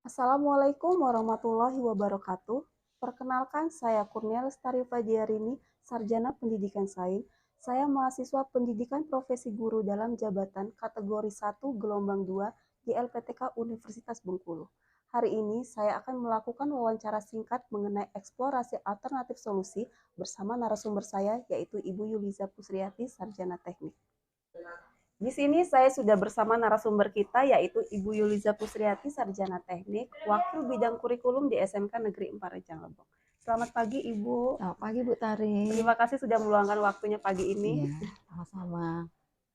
Assalamualaikum warahmatullahi wabarakatuh. Perkenalkan, saya Kurnia Lestari Fajiarini, Sarjana Pendidikan Sains. Saya mahasiswa pendidikan profesi guru dalam jabatan kategori 1 gelombang 2 di LPTK Universitas Bengkulu. Hari ini saya akan melakukan wawancara singkat mengenai eksplorasi alternatif solusi bersama narasumber saya, yaitu Ibu Yuliza Pusriati, Sarjana Teknik. Di sini saya sudah bersama narasumber kita, yaitu Ibu Yuliza Pusriati, Sarjana Teknik, Wakil Bidang Kurikulum di SMK Negeri 4 Rejang Lebong. Selamat pagi, Ibu. Selamat pagi, Bu Tari. Terima kasih sudah meluangkan waktunya pagi ini. Iya, sama-sama.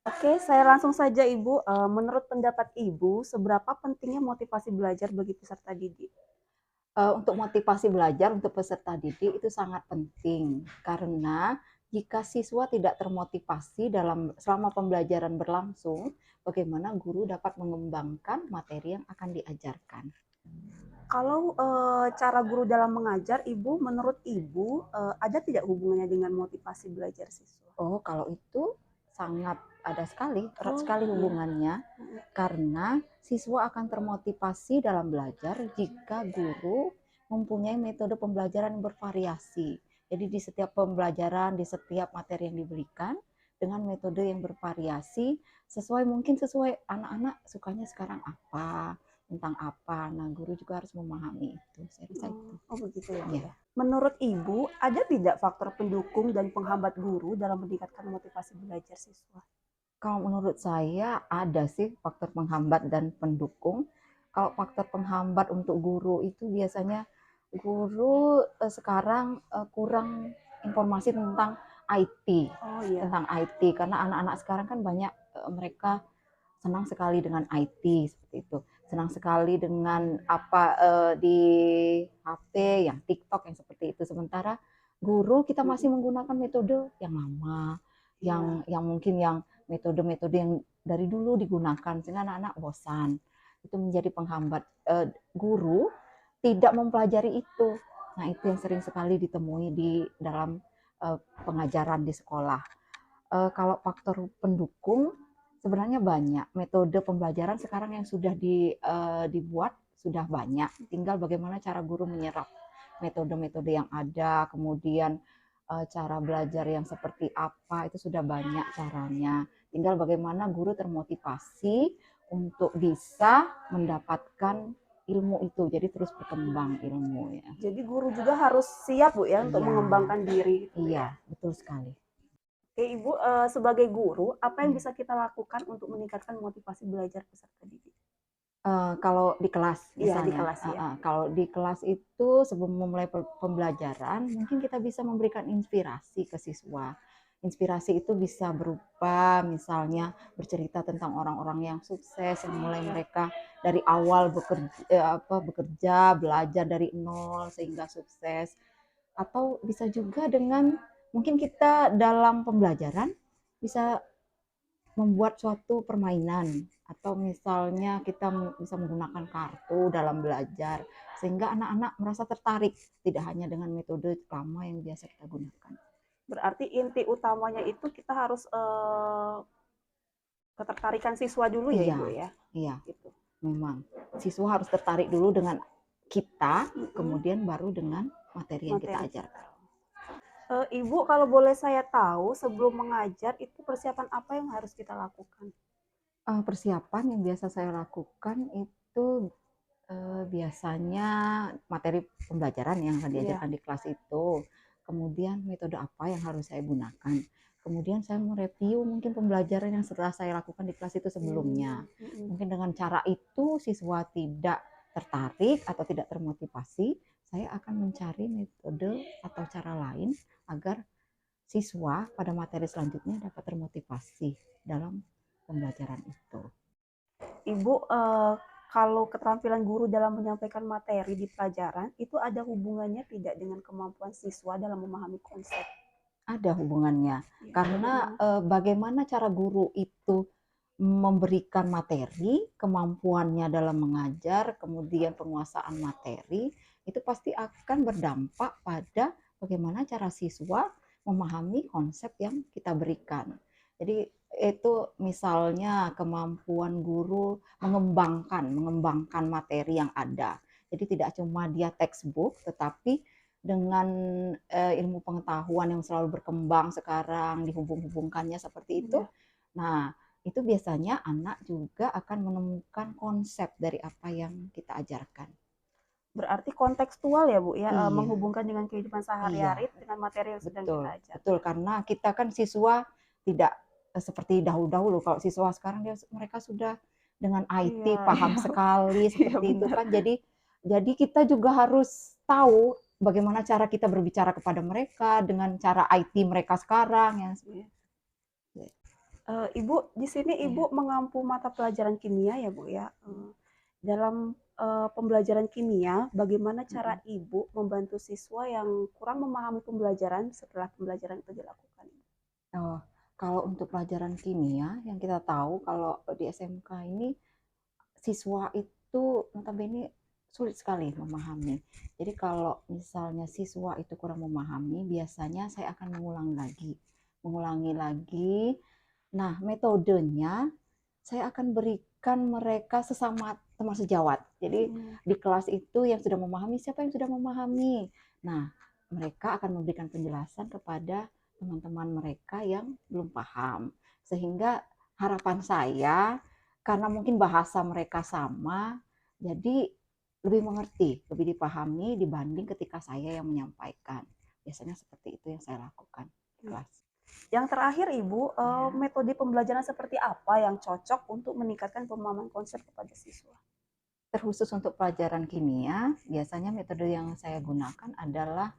Oke, saya langsung saja, Ibu. Menurut pendapat Ibu, seberapa pentingnya motivasi belajar bagi peserta didik? Untuk motivasi belajar untuk peserta didik itu sangat penting karena jika siswa tidak termotivasi selama pembelajaran berlangsung, bagaimana guru dapat mengembangkan materi yang akan diajarkan. Kalau cara guru dalam mengajar, Ibu, menurut Ibu, ada tidak hubungannya dengan motivasi belajar siswa? Oh, kalau itu sangat ada sekali, erat sekali hubungannya, karena siswa akan termotivasi dalam belajar jika guru mempunyai metode pembelajaran yang bervariasi. Jadi di setiap pembelajaran, di setiap materi yang diberikan, dengan metode yang bervariasi, mungkin sesuai anak-anak sukanya sekarang apa, tentang apa. Nah, guru juga harus memahami itu. Saya rasa itu. Oh begitu ya. Ya. Menurut Ibu, ada tidak faktor pendukung dan penghambat guru dalam meningkatkan motivasi belajar siswa? Kalau menurut saya ada sih faktor penghambat dan pendukung. Kalau faktor penghambat untuk guru itu biasanya guru sekarang kurang informasi tentang IT, Oh iya. tentang IT karena anak-anak sekarang kan banyak mereka senang sekali dengan IT seperti itu, senang sekali dengan apa di HP yang TikTok yang seperti itu. Sementara guru kita masih menggunakan metode yang lama, yang mungkin yang metode-metode yang dari dulu digunakan sehingga anak-anak bosan. Itu menjadi penghambat guru tidak mempelajari itu. Nah, itu yang sering sekali ditemui di dalam pengajaran di sekolah. Kalau faktor pendukung sebenarnya banyak. Metode pembelajaran sekarang yang sudah dibuat sudah banyak. Tinggal bagaimana cara guru menyerap metode-metode yang ada, kemudian cara belajar yang seperti apa, itu sudah banyak caranya. Tinggal bagaimana guru termotivasi untuk bisa mendapatkan ilmu itu, jadi terus berkembang ilmu ya. Jadi guru juga harus siap, Bu, ya, untuk mengembangkan diri. Iya, betul sekali. Oke, Ibu, sebagai guru, apa yang bisa kita lakukan untuk meningkatkan motivasi belajar peserta didik? Kalau di kelas Iya, di misalnya, kelas ya. kalau di kelas itu sebelum memulai pembelajaran mungkin kita bisa memberikan inspirasi ke siswa. Inspirasi itu bisa berupa misalnya bercerita tentang orang-orang yang sukses yang mulai mereka dari awal bekerja, belajar dari nol sehingga sukses. Atau bisa juga dengan mungkin kita dalam pembelajaran bisa membuat suatu permainan atau misalnya kita bisa menggunakan kartu dalam belajar sehingga anak-anak merasa tertarik tidak hanya dengan metode lama yang biasa kita gunakan. Berarti inti utamanya itu kita harus ketertarikan siswa dulu ya, Ibu ya. Iya, gitu. memang siswa harus tertarik dulu dengan kita, kemudian baru dengan materi yang kita ajarkan. Ibu, kalau boleh saya tahu, sebelum mengajar itu persiapan apa yang harus kita lakukan? Persiapan yang biasa saya lakukan itu biasanya materi pembelajaran yang akan diajarkan di kelas itu, kemudian metode apa yang harus saya gunakan, kemudian saya mereview mungkin pembelajaran yang setelah saya lakukan di kelas itu sebelumnya. Mungkin dengan cara itu siswa tidak tertarik atau tidak termotivasi, saya akan mencari metode atau cara lain agar siswa pada materi selanjutnya dapat termotivasi dalam pembelajaran itu. Ibu, kalau keterampilan guru dalam menyampaikan materi di pelajaran, itu ada hubungannya tidak dengan kemampuan siswa dalam memahami konsep? Ada hubungannya, karena bagaimana cara guru itu memberikan materi, kemampuannya dalam mengajar, kemudian penguasaan materi, itu pasti akan berdampak pada bagaimana cara siswa memahami konsep yang kita berikan. Jadi itu misalnya kemampuan guru mengembangkan materi yang ada. Jadi tidak cuma dia textbook, tetapi dengan ilmu pengetahuan yang selalu berkembang sekarang dihubung-hubungkannya seperti itu. Iya. Nah, itu biasanya anak juga akan menemukan konsep dari apa yang kita ajarkan. Berarti kontekstual ya Bu ya, Iya, menghubungkan dengan kehidupan iya. sehari-hari dengan materi yang sedang Betul, kita betul ajarkan. karena kita kan siswa tidak seperti dahulu-dahulu. Kalau siswa sekarang mereka sudah dengan Iya, IT paham iya, sekali iya seperti itu benar. kan. Jadi kita juga harus tahu bagaimana cara kita berbicara kepada mereka dengan cara IT mereka sekarang yang Iya. Ibu di sini Ibu ya. mengampu mata pelajaran kimia ya Bu ya. Dalam pembelajaran kimia, bagaimana cara Ibu membantu siswa yang kurang memahami pembelajaran setelah pembelajaran itu dilakukan? Oh, kalau untuk pelajaran kimia yang kita tahu kalau di SMK ini siswa itu notabene sulit sekali memahami. Jadi kalau misalnya siswa itu kurang memahami, biasanya saya akan mengulangi lagi. Nah, metodenya saya akan berikan mereka sesama teman sejawat. Jadi di kelas itu yang sudah memahami, siapa yang sudah memahami. Nah, mereka akan memberikan penjelasan kepada teman-teman mereka yang belum paham. Sehingga harapan saya, karena mungkin bahasa mereka sama, jadi lebih mengerti, lebih dipahami dibanding ketika saya yang menyampaikan. Biasanya seperti itu yang saya lakukan di kelas. Yang terakhir Ibu, Ya. metode pembelajaran seperti apa yang cocok untuk meningkatkan pemahaman konsep kepada siswa? Terkhusus untuk pelajaran kimia, biasanya metode yang saya gunakan adalah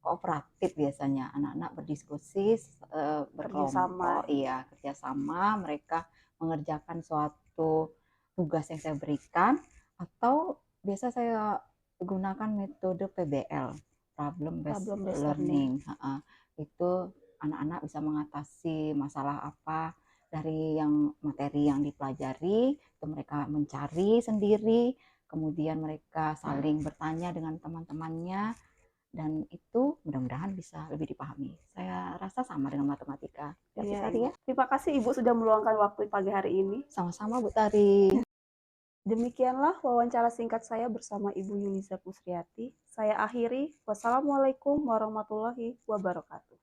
kooperatif biasanya. Anak-anak berdiskusi, Kerjasama. berkelompok, iya, kerjasama, mereka mengerjakan suatu tugas yang saya berikan, atau biasa saya gunakan metode PBL, Problem Based Problem based learning. Learning. Itu anak-anak bisa mengatasi masalah apa dari yang materi yang dipelajari, itu mereka mencari sendiri, kemudian mereka saling bertanya dengan teman-temannya, dan itu mudah-mudahan bisa lebih dipahami. Saya rasa sama dengan matematika. Ya, Bu Iya Tari Ibu. ya. Terima kasih Ibu sudah meluangkan waktu pagi hari ini. Sama-sama Bu Tari. Demikianlah wawancara singkat saya bersama Ibu Yuliza Pusriati. Saya akhiri. Wassalamualaikum warahmatullahi wabarakatuh.